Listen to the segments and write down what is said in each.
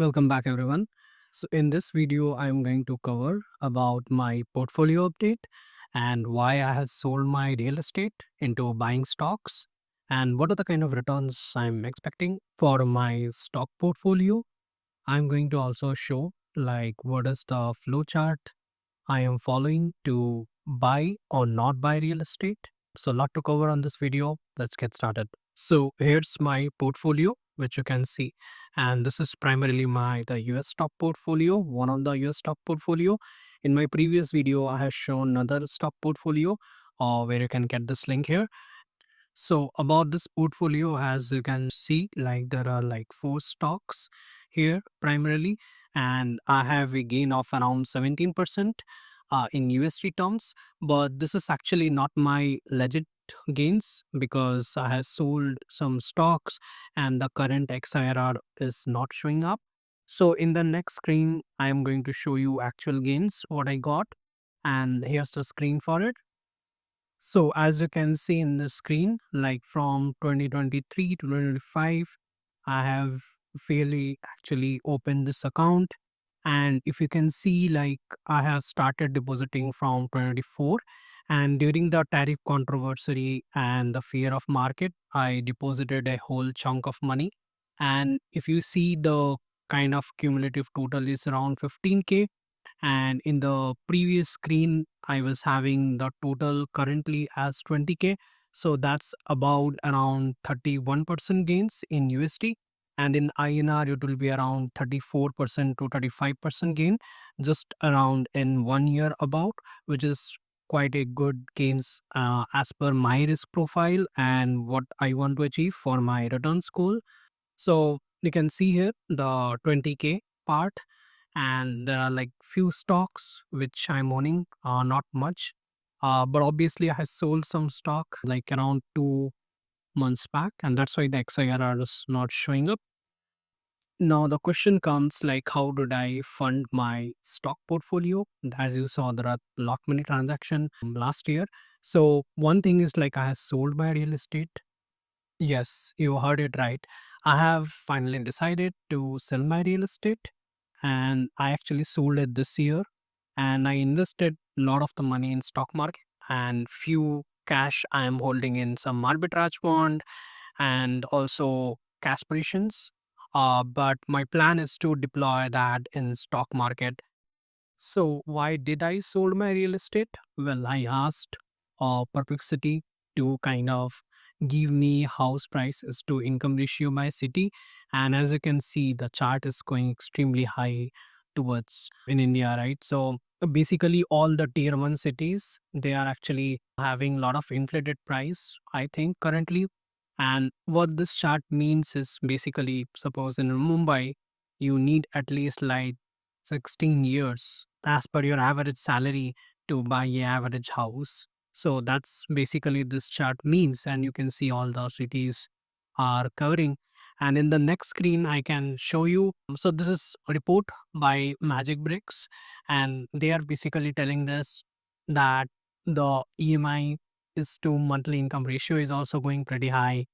Welcome back everyone. So in this video I'm going to cover about my portfolio update and why I have sold my real estate into buying stocks and what are the kind of returns I'm expecting for my stock portfolio. I'm going to also show like what is the flow chart I am following to buy or not buy real estate. So a lot to cover on this video. Let's get started. So here's my portfolio, which you can see. And this is primarily the US stock portfolio, one of the US stock portfolio. In my previous video, I have shown another stock portfolio where you can get this link here. So about this portfolio, as you can see, like there are like four stocks here primarily, and I have a gain of around 17% in USD terms. But this is actually not my legit gains because I have sold some stocks and the current XIRR is not showing up. So in the next screen, I am going to show you actual gains, what I got, and here's the screen for it. So as you can see in the screen, like from 2023 to 2025, I have fairly actually opened this account. And if you can see, like I have started depositing from 2024. And during the tariff controversy and the fear of market, I deposited a whole chunk of money. And if you see the kind of cumulative total is around 15K, and in the previous screen I was having the total currently as 20K, so that's about around 31% gains in USD, and in INR it will be around 34% to 35% gain just around in 1 year about, which is quite a good gains as per my risk profile and what I want to achieve for my returns goal. So you can see here the 20K part, and there are like few stocks which I'm owning, not much. But obviously I have sold some stock like around 2 months back, and that's why the XIRR is not showing up. Now the question comes like, how did I fund my stock portfolio? As you saw, there are lot many transactions last year. So one thing is like I have sold my real estate. Yes, you heard it right. I have finally decided to sell my real estate, and I actually sold it this year, and I invested a lot of the money in stock market and few cash I am holding in some arbitrage bond and also cash positions. But my plan is to deploy that in stock market. So why did I sold my real estate? Well, I asked Perplexity to kind of give me house prices to income ratio by city, and as you can see, the chart is going extremely high towards in India, right? So basically, all the tier one cities they are actually having a lot of inflated price, I think currently. And what this chart means is basically, suppose in Mumbai, you need at least like 16 years as per your average salary to buy a average house. So that's basically this chart means, and you can see all the cities are covering. And in the next screen I can show you, so this is a report by Magic Bricks, and they are basically telling this that the EMI is to monthly income ratio is also going pretty high.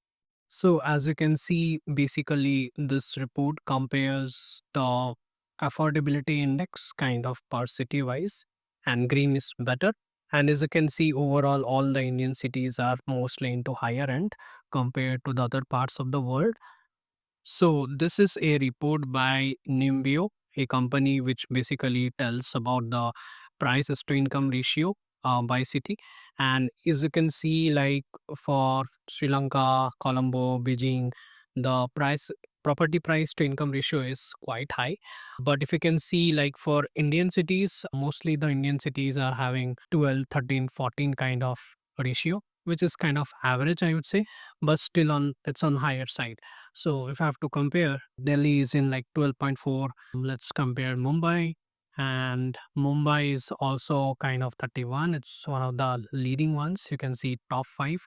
So as you can see, basically this report compares the affordability index kind of per city wise, and green is better. And as you can see, overall, all the Indian cities are mostly into higher end compared to the other parts of the world. So this is a report by Nimbio, a company which basically tells about the prices to income ratio by city. And as you can see, like for Sri Lanka, Colombo, Beijing, the price property price to income ratio is quite high. But if you can see, like for Indian cities, mostly the Indian cities are having 12, 13, 14 kind of ratio, which is kind of average, I would say, but still on it's on higher side. So if I have to compare, Delhi is in like 12.4. Let's compare Mumbai. And Mumbai is also kind of 31. It's one of the leading ones. You can see top five.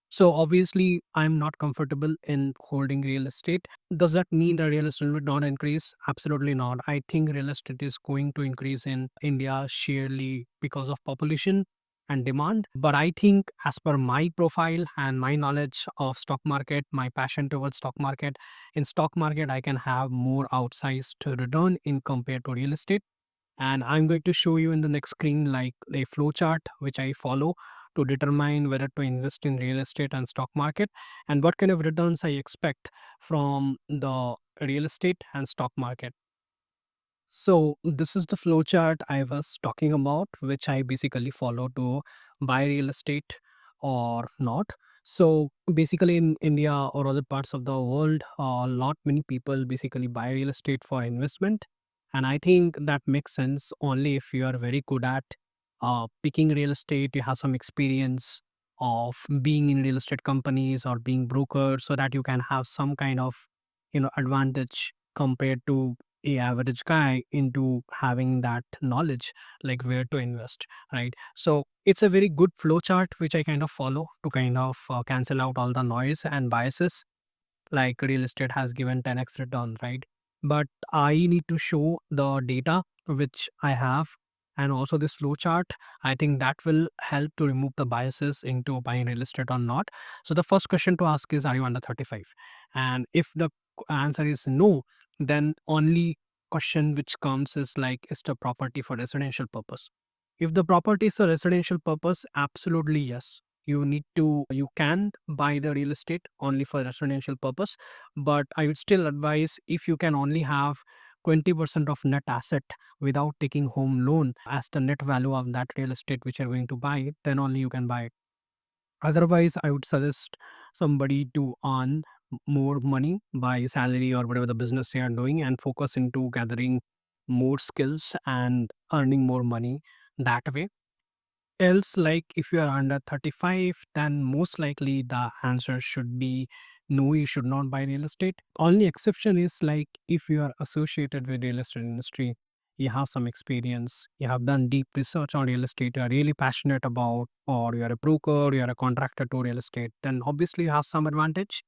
So obviously, I'm not comfortable in holding real estate. Does that mean that real estate will not increase? Absolutely not. I think real estate is going to increase in India sheerly because of population. and demand. But I think as per my profile and my knowledge of stock market, my passion towards stock market, in stock market I can have more outsized return in compared to real estate. And I'm going to show you in the next screen like a flow chart which I follow to determine whether to invest in real estate and stock market and what kind of returns I expect from the real estate and stock market. So this is the flow chart I was talking about, which I basically follow to buy real estate or not. So basically in India or other parts of the world, a lot many people basically buy real estate for investment. And I think that makes sense only if you are very good at picking real estate, you have some experience of being in real estate companies or being broker so that you can have some kind of advantage compared to a average guy into having that knowledge like where to invest, right? So it's a very good flow chart which I kind of follow to kind of cancel out all the noise and biases. Like real estate has given 10x return, right? But I need to show the data which I have and also this flow chart. I think that will help to remove the biases into buying real estate or not. So the first question to ask is, are you under 35? And if the answer is no, then only question which comes is like, is the property for residential purpose? If the property is a residential purpose, absolutely yes, you can buy the real estate only for residential purpose. But I would still advise, if you can only have 20% of net asset without taking home loan as the net value of that real estate which you're going to buy, then only you can buy it. Otherwise I would suggest somebody to earn more money by salary or whatever the business they are doing and focus into gathering more skills and earning more money that way. Else, like if you are under 35, then most likely the answer should be no, you should not buy real estate. Only exception is like if you are associated with real estate industry, you have some experience, you have done deep research on real estate, you are really passionate about, or you are a broker, you are a contractor to real estate, then obviously you have some advantage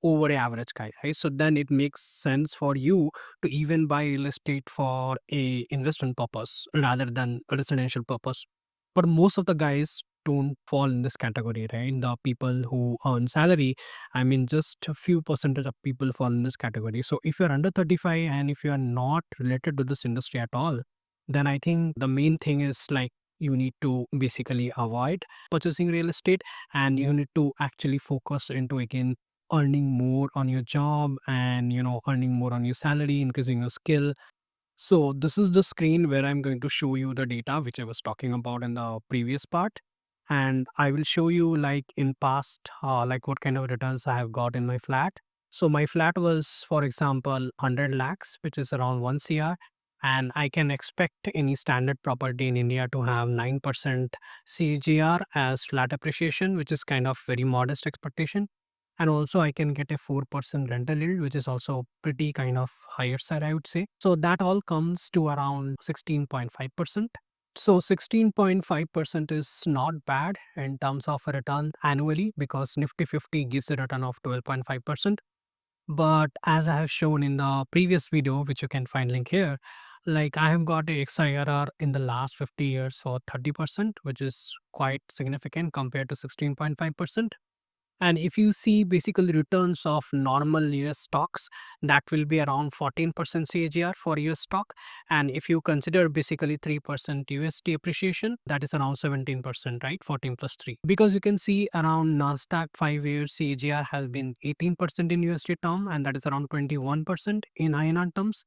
over a average guy, right? So then it makes sense for you to even buy real estate for a investment purpose rather than a residential purpose. But most of the guys don't fall in this category, right? The people who earn salary, I mean, just a few percentage of people fall in this category. So if you're under 35 and if you are not related to this industry at all, then I think the main thing is like you need to basically avoid purchasing real estate and you need to actually focus into again earning more on your job and earning more on your salary, increasing your skill. So this is the screen where I'm going to show you the data which I was talking about in the previous part. And I will show you like in past, like what kind of returns I have got in my flat. So my flat was, for example, 100 lakhs, which is around 1 CR. And I can expect any standard property in India to have 9% CAGR as flat appreciation, which is kind of very modest expectation. And also I can get a 4% rental yield, which is also pretty kind of higher side, I would say. So that all comes to around 16.5%. So 16.5% is not bad in terms of a return annually because Nifty 50 gives a return of 12.5%. But as I have shown in the previous video, which you can find link here, like I have got a XIRR in the last 50 years for 30%, which is quite significant compared to 16.5%. And if you see basically returns of normal US stocks, that will be around 14% CAGR for US stock. And if you consider basically 3% USD appreciation, that is around 17%, right? 14 plus 3. Because you can see around Nasdaq 5 year CAGR has been 18% in USD term, and that is around 21% in INR terms.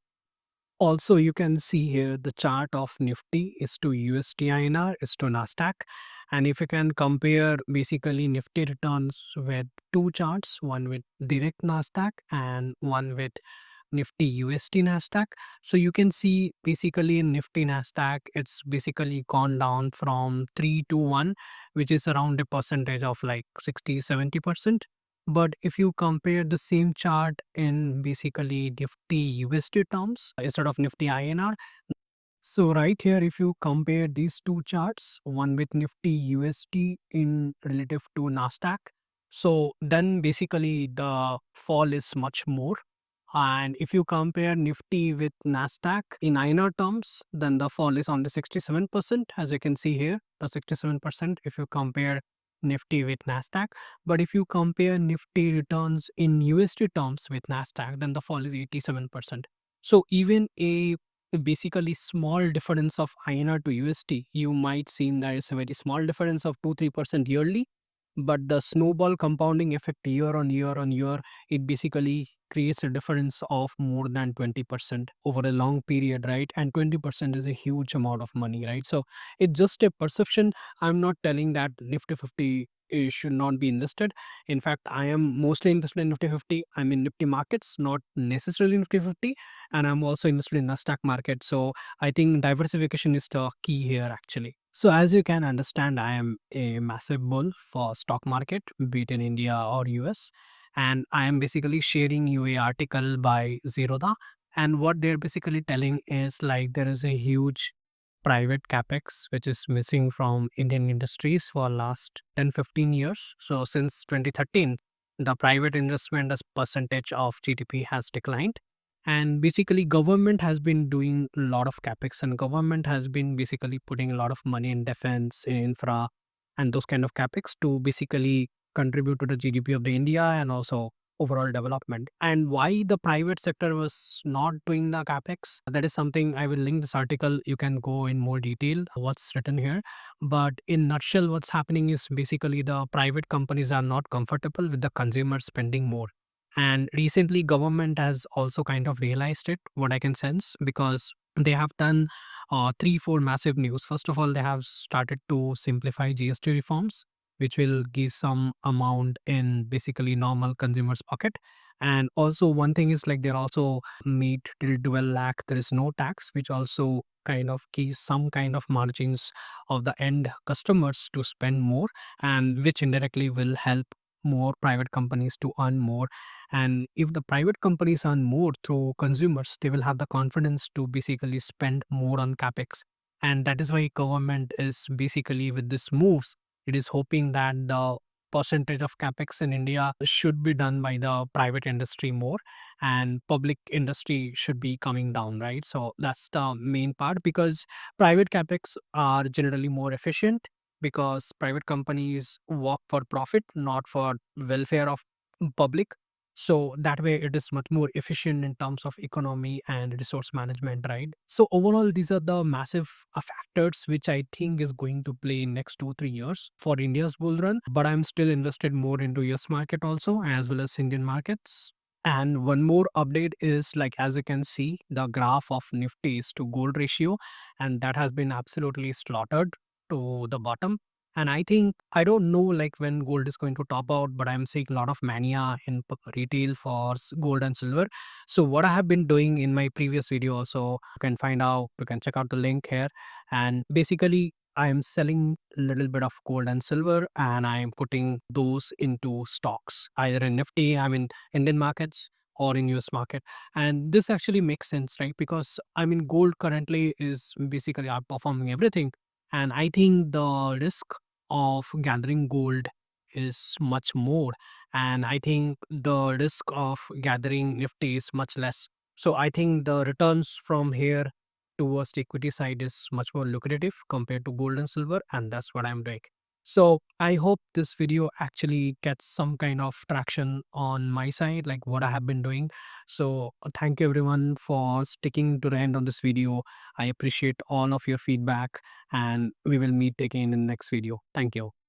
Also, you can see here the chart of Nifty is to USD INR is to Nasdaq. And if you can compare basically Nifty returns with two charts, one with direct Nasdaq and one with Nifty USD Nasdaq. So you can see basically in Nifty Nasdaq, it's basically gone down from 3 to 1, which is around a percentage of like 60-70%. But if you compare the same chart in basically Nifty USD terms instead of Nifty INR, so right here, if you compare these two charts, one with Nifty USD in relative to Nasdaq, so then basically the fall is much more. And if you compare Nifty with Nasdaq in INR terms, then the fall is only 67%, as you can see here, the 67% if you compare Nifty with Nasdaq. But if you compare Nifty returns in USD terms with Nasdaq, then the fall is 87%. So even a basically small difference of INR to USD, you might see there is a very small difference of 2-3% yearly, but the snowball compounding effect year on year on year, it basically creates a difference of more than 20% over a long period, right? And 20% is a huge amount of money, right? So it's just a perception. I'm not telling that Nifty 50 should not be invested. In fact, I am mostly invested in Nifty 50. I'm in Nifty markets, not necessarily Nifty 50. And I'm also invested in Nasdaq market. So I think diversification is the key here actually. So as you can understand, I am a massive bull for stock market, be it in India or US. And I am basically sharing you a article by Zerodha. And what they're basically telling is like there is a huge private capex which is missing from Indian industries for last 10-15 years. So since 2013, the private investment as percentage of GDP has declined. And basically government has been doing a lot of capex, and government has been basically putting a lot of money in defense, in infra, and those kind of capex to basically contribute to the GDP of the India and also overall development. And why the private sector was not doing the capex, that is something I will link this article. You can go in more detail what's written here. But in nutshell, what's happening is basically the private companies are not comfortable with the consumer spending more. And recently government has also kind of realized it, what I can sense, because they have done 3-4 massive news. First of all, they have started to simplify GST reforms, which will give some amount in basically normal consumers pocket. And also one thing is like they're also made till 12 lakh there is no tax, which also kind of gives some kind of margins of the end customers to spend more, and which indirectly will help more private companies to earn more. And if the private companies earn more through consumers, they will have the confidence to basically spend more on capex. And that is why government is basically with this moves, it is hoping that the percentage of capex in India should be done by the private industry more, and public industry should be coming down, right? So that's the main part, because private capex are generally more efficient, because private companies work for profit, not for welfare of public. So that way it is much more efficient in terms of economy and resource management, right? So overall, these are the massive factors which I think is going to play in next 2-3 years for India's bull run. But I'm still invested more into US market also, as well as Indian markets. And one more update is like, as you can see, the graph of Nifty is to gold ratio, and that has been absolutely slaughtered to the bottom. And I think, I don't know like when gold is going to top out, but I'm seeing a lot of mania in retail for gold and silver. So what I have been doing in my previous video also, you can find out, you can check out the link here. And basically I am selling a little bit of gold and silver, and I am putting those into stocks, either in Nifty, I mean Indian markets, or in US market. And this actually makes sense, right? Because I mean gold currently is basically outperforming everything. And I think the risk of gathering gold is much more, and I think the risk of gathering Nifty is much less. So I think the returns from here towards the equity side is much more lucrative compared to gold and silver, and that's what I'm doing. So I hope this video actually gets some kind of traction on my side, like what I have been doing. So thank you everyone for sticking to the end of this video. I appreciate all of your feedback, and we will meet again in the next video. Thank you.